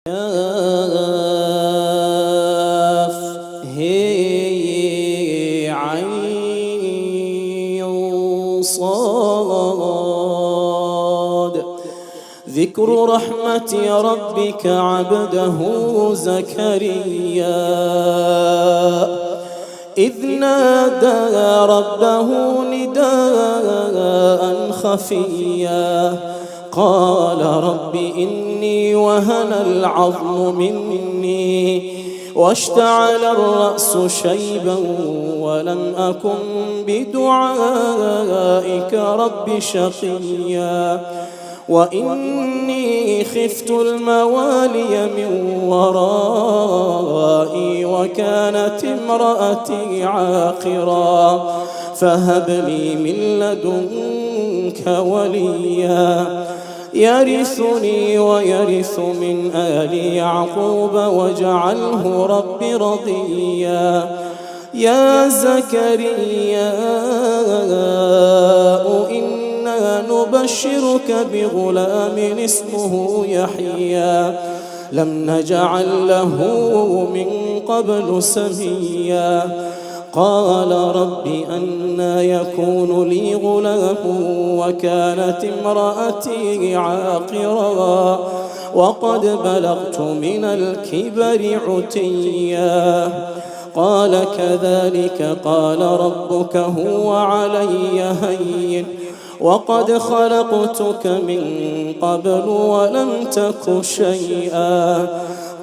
كاف هي عين صاد. ذكر رحمة ربك عبده زكريا إذ نادى ربه نداء خفيا قال رب إني وهن العظم مني واشتعل الرأس شيبا ولم أكن بدعائك رب شقيا وإني خفت الموالي من ورائي وكانت امرأتي عاقرا فهب لي من لدنك وليا يرثني ويرث من آل يعقوب واجعله رب رضيا. يا زكريا إنا نبشرك بغلام اسمه يحيى لم نجعل له من قبل سميا قال رب أنى يكون لي غلام وكانت امرأتي عاقرا وقد بلغت من الكبر عتيا قال كذلك قال ربك هو علي هين وقد خلقتك من قبل ولم تك شيئا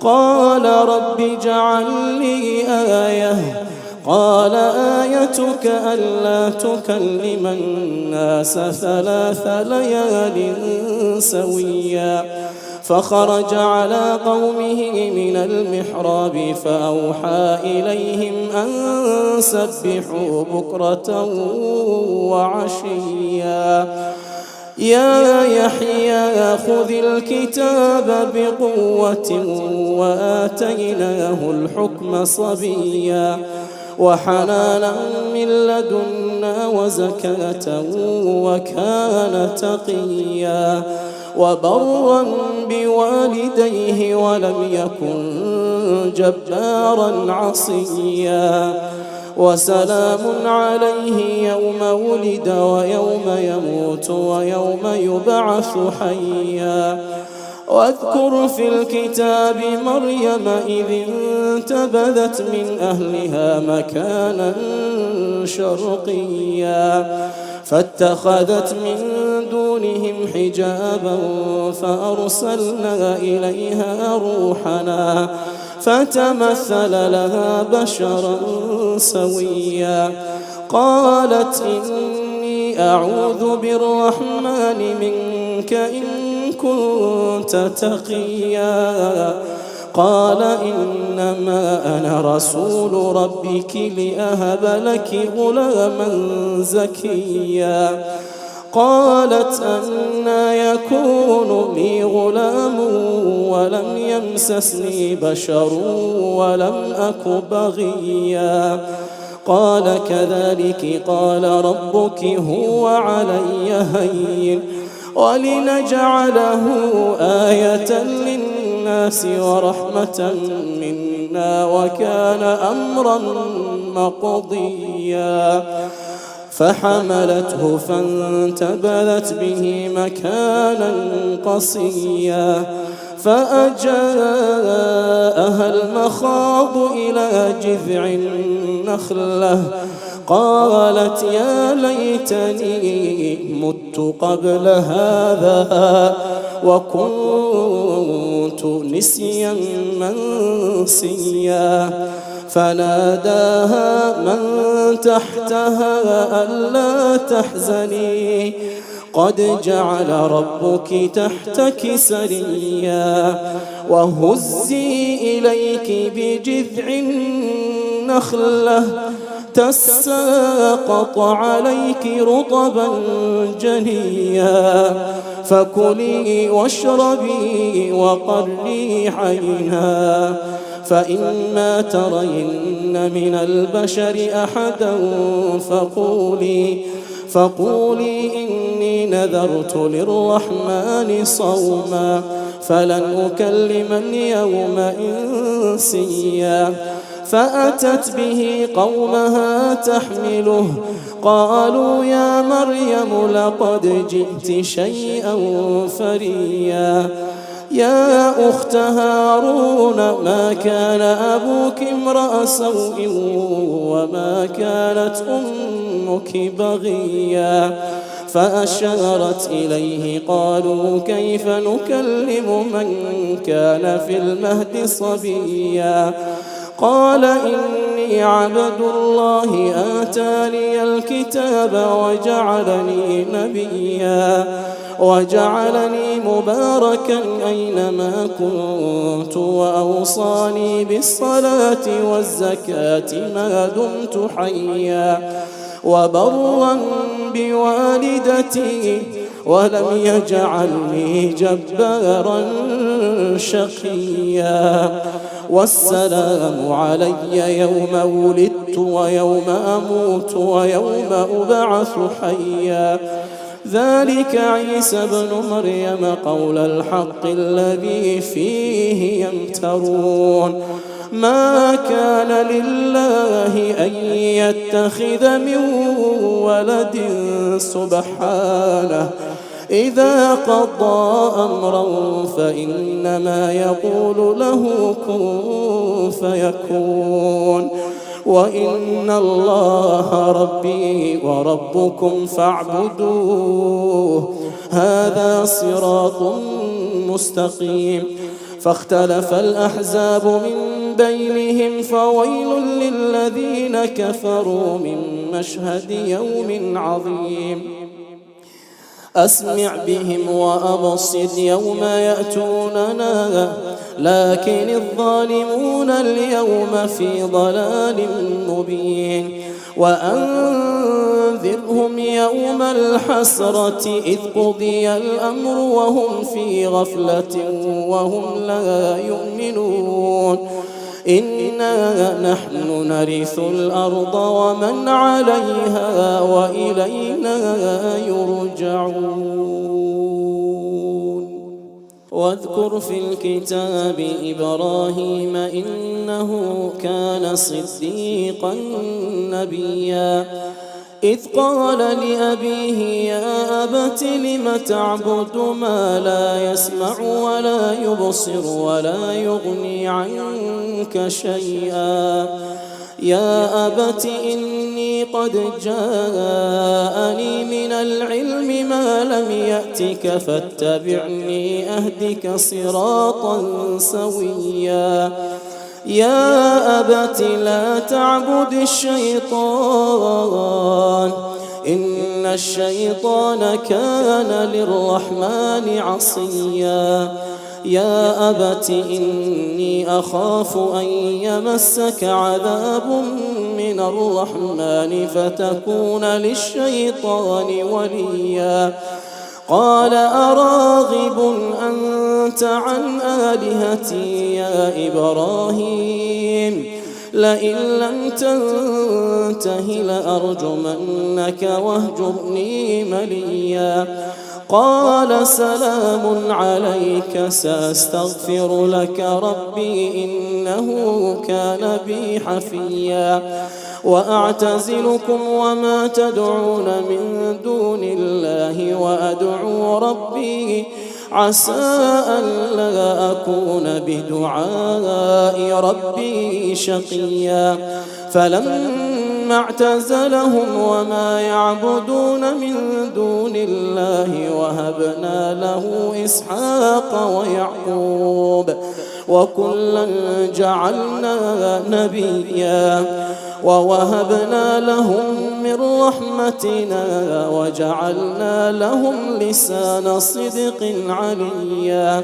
قال رب اجعل لي آية قال آيتك ألا تكلم الناس 3 ليال سويا فخرج على قومه من المحراب فأوحى إليهم أن سبحوا بكرة وعشيا يا يحيى خذ الكتاب بقوة وآتيناه الحكم صبيا وحنانا من لدنا وزكاة وكان تقيا وبرا بوالديه ولم يكن جبارا عصيا وسلام عليه يوم ولد ويوم يموت ويوم يبعث حيا واذكر في الكتاب مريم إذ انتبذت من أهلها مكانا شرقيا فاتخذت من دونهم حجابا فأرسلنا إليها روحنا فتمثل لها بشرا سويا قالت إني أعوذ بالرحمن منك إن كنت تقيا قال إنما أنا رسول ربك لأهب لك غلاما زكيا قالت أنى يكون لي غلام ولم يمسسني بشر ولم أك بغيا قال كذلك قال ربك هو علي هين ولنجعله آية للناس ورحمة منا وكان أمرا مقضيا فحملته فانتبذت به مكانا قصيا فأجاءها المخاض إلى جذع النخلة قالت يا ليتني مت قبل هذا وكنت نسيا منسيا فناداها من تحتها ألا تحزني قد جعل ربك تحتك سريا وهزي إليك بجذع النخلة تساقط عليك رطبا جنيا فكلي واشربي وقري عينا فإما ترين من البشر أحدا فقولي إني نذرت للرحمن صوما فلن أكلم اليوم إنسيا فأتت به قومها تحمله قالوا يا مريم لقد جئت شيئا فريا يا أخت هارون ما كان أبوك امرأ سوء وما كانت أمك بغيا فأشارت إليه قالوا كيف نكلم من كان في المهد صبيا قال إني عبد الله آتاني الكتاب وجعلني مباركا أينما كنت وأوصاني بالصلاة والزكاة ما دمت حيا وبرا بوالدتي ولم يجعلني جبارا شقيا والسلام علي يوم ولدت ويوم أموت ويوم أبعث حيا ذلك عيسى ابن مريم قول الحق الذي فيه يمترون ما كان لله أن يتخذ من ولد سبحانه إذا قضى أمرا فإنما يقول له كن فيكون وإن الله ربي وربكم فاعبدوه هذا صراط مستقيم فاختلف الأحزاب من بينهم فويل للذين كفروا من مشهد يوم عظيم أسمع بهم وأبصر يوم يأتوننا لكن الظالمون اليوم في ضلال مبين وأنذرهم يوم الحسرة إذ قضي الأمر وهم في غفلة وهم لا يؤمنون إنا نحن نرث الأرض ومن عليها وإلينا يرجعون واذكر في الكتاب إبراهيم إنه كان صديقا نبيا إذ قال لأبيه يا أبت لم تعبد ما لا يسمع ولا يبصر ولا يغني عنك شيئا يا أبت إني قد جاءني من العلم ما لم يأتك فاتبعني أهدك صراطا سويا يا أبت لا تعبد الشيطان إن الشيطان كان للرحمن عصيا يا أبت إني أخاف أن يمسك عذاب من الرحمن فتكون للشيطان وليا قال أراغب أنت عن آلهتي يا إبراهيم لئن لم تنته لأرجمنك واهجرني مليا قال سلام عليك سأستغفر لك ربي إنه كان بي حفيا وأعتزلكم وما تدعون من دون الله وأدعو ربي عسى ألا أكون بدعاء ربي شقيا فلما اعتزلهم وما يعبدون من دون الله وهبنا له إسحاق ويعقوب وكلا جعلنا نبيا ووهبنا لهم من رحمتنا وجعلنا لهم لسان صدق عليا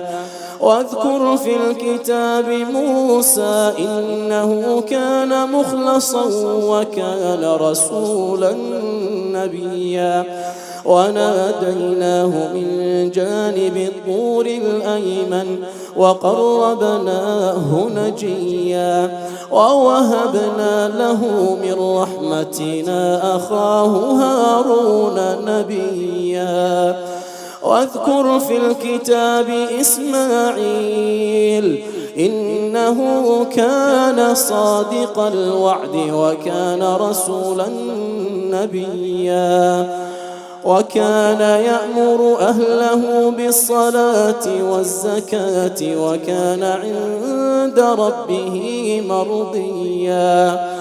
واذكر في الكتاب موسى إنه كان مخلصا وكان رسولا نبيا وناديناه من جانب الطور الأيمن وقربناه نجيا ووهبنا له من رحمتنا أخاه هارون نبيا واذكر في الكتاب إسماعيل إنه كان صادق الوعد وكان رسولا نبيا وكان يأمر أهله بالصلاة والزكاة وكان عند ربه مرضيا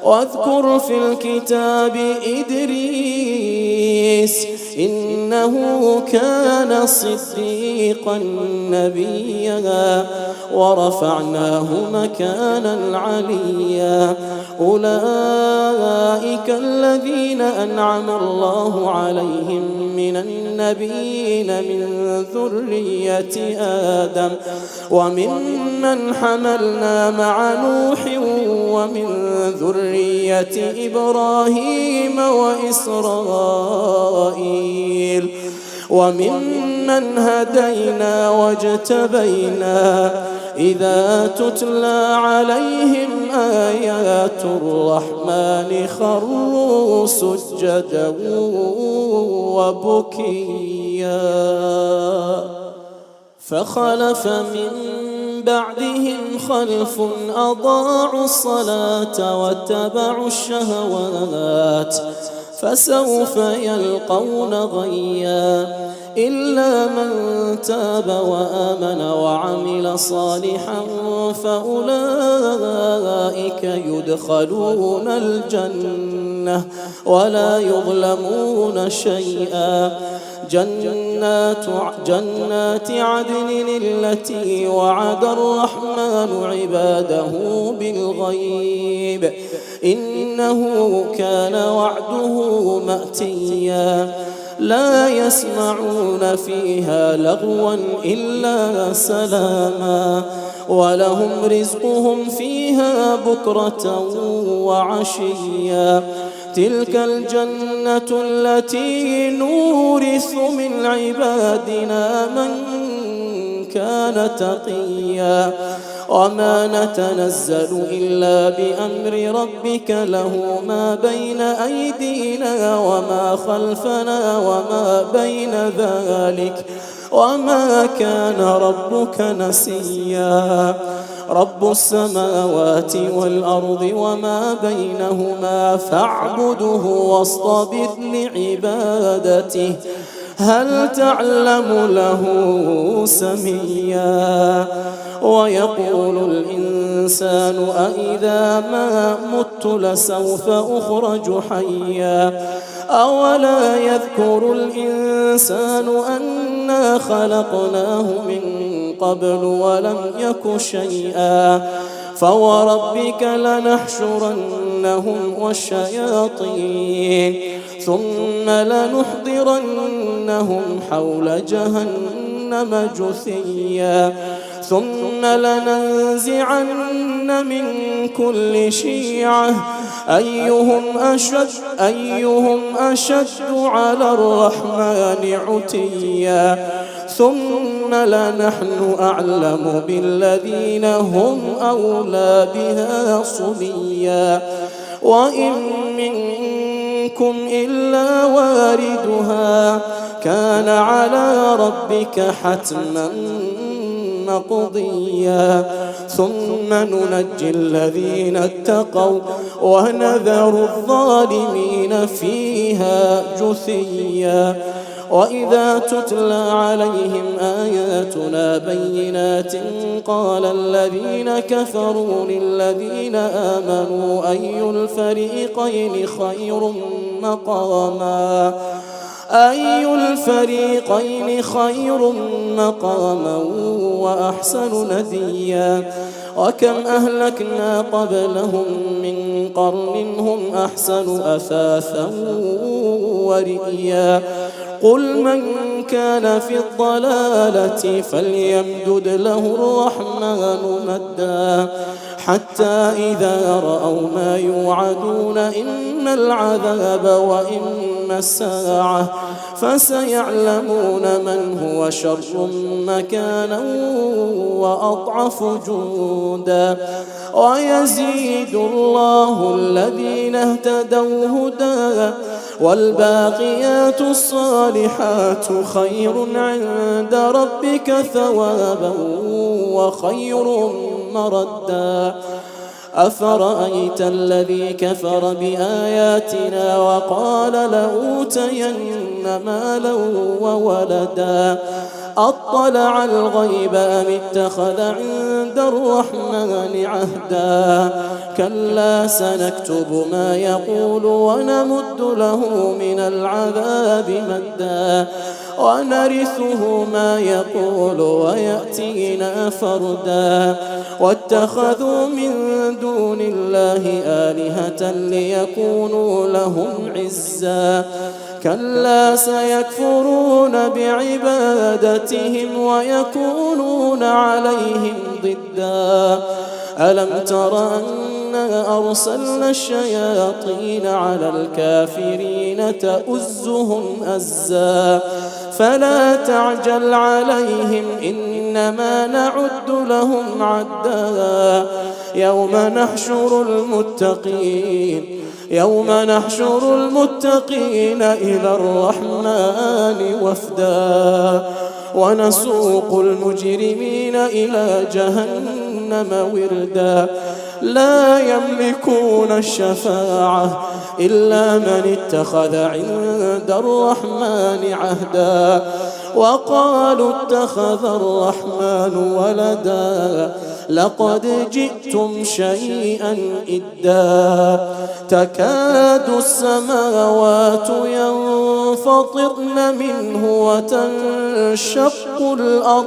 واذكر في الكتاب إدريس إنه كان صديقا نبيا ورفعناه مكانا عليا أولئك الذين أنعم الله عليهم من النبيين من ذرية آدم وممن حملنا مع نوح ومن ذرية إبراهيم وإسرائيل وممن هدينا واجتبينا إذا تتلى عليهم آيات الرحمن خروا سجدا وبكيا فخلف من بعدهم خلف أضاعوا الصلاة واتبعوا الشهوات فسوف يلقون غيا إلا من تاب وآمن وعمل صالحا فأولئك يدخلون الجنة ولا يظلمون شيئا جنات عدن التي وعد الرحمن عباده بالغيب إنه كان وعده مأتيا لا يسمعون فيها لغوا إلا سلاما ولهم رزقهم فيها بكرة وعشيا تلك الجنة التي نورث من عبادنا من كان تقيا وما نتنزل إلا بأمر ربك له ما بين أيدينا وما خلفنا وما بين ذلك وما كان ربك نسيا رب السماوات والأرض وما بينهما فاعبده واصطبر لعبادته هل تعلم له سميا ويقول الإنسان أإذا ما مت لسوف أخرج حيا أولا يذكر الإنسان أنا خلقناه من قبل ولم يك شيئا فوربك لنحشرنهم والشياطين ثم لنحضرنهم حول جهنم جثيا ثم لننزعن من كل شيعة أيهم أشد على الرحمن عتيا ثم لنحن أعلم بالذين هم أولى بها صليا وإن منكم إلا واردها كان على ربك حتما مقضيا ثم ننجي الذين اتقوا ونذر الظالمين فيها جثيا وإذا تتلى عليهم آياتنا بينات قال الذين كفروا للذين آمنوا أي الفريقين خير مقاما وأحسن نديا وكم أهلكنا قبلهم من قرن هم أحسن أثاثا ورئيا قل من كان في الضلالة فليمدد له الرحمن مدا حتى إذا رأوا ما يوعدون إما العذاب وإما الساعة فسيعلمون من هو شر مكانا وأضعف جندا ويزيد الله الذين اهتدوا هدى والباقيات الصالحات خير عند ربك ثوابا وخير مردا أفرأيت الذي كفر بآياتنا وقال لأوتين مالا وولدا أطلع الغيب أم اتخذ عند الرحمن عهدا كلا سنكتب ما يقول ونمد له من العذاب مدا ونرثه ما يقول ويأتينا فردا واتخذوا من دون الله آلهة ليكونوا لهم عزا كلا سيكفرون بعبادتهم ويكونون عليهم ضدا ألم تر أنا أرسلنا الشياطين على الكافرين تؤزهم أزا فلا تعجل عليهم إنما نعد لهم عدا يوم نحشر المتقين إلى الرحمن وفدا ونسوق المجرمين إلى جهنم وردا لا يملكون الشفاعة إلا من اتخذ عند الرحمن عهدا وقالوا اتخذ الرحمن ولدا لقد جئتم شيئا إدا تكاد السماوات ينفطرن منه وتنشق الأرض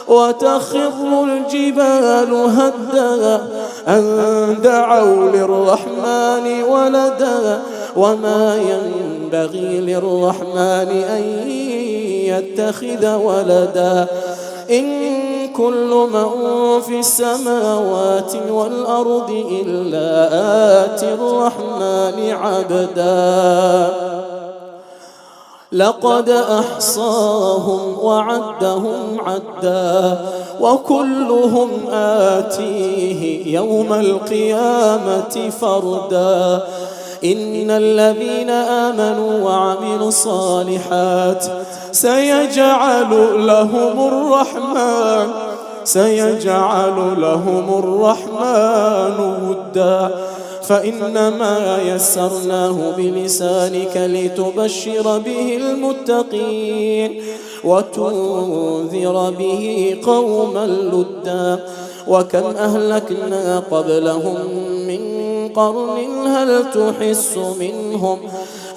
وتخر الجبال هدا أن دعوا للرحمن ولدا وما ينبغي للرحمن أن يتخذ ولدا إن كل من في السماوات والأرض إلا آتي الرحمن عبدا لقد أحصاهم وعدهم عدا وكلهم آتيه يوم القيامة فردا إن الذين آمنوا وعملوا الصالحات سيجعل لهم الرحمن ودا فإنما يسرناه بلسانك لتبشر به المتقين وتنذر به قوما لدا وكم أهلكنا قبلهم من قرن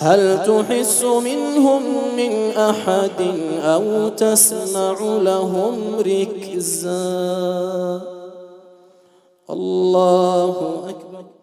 هل تحس منهم من أحد أو تسمع لهم ركزا الله أكبر.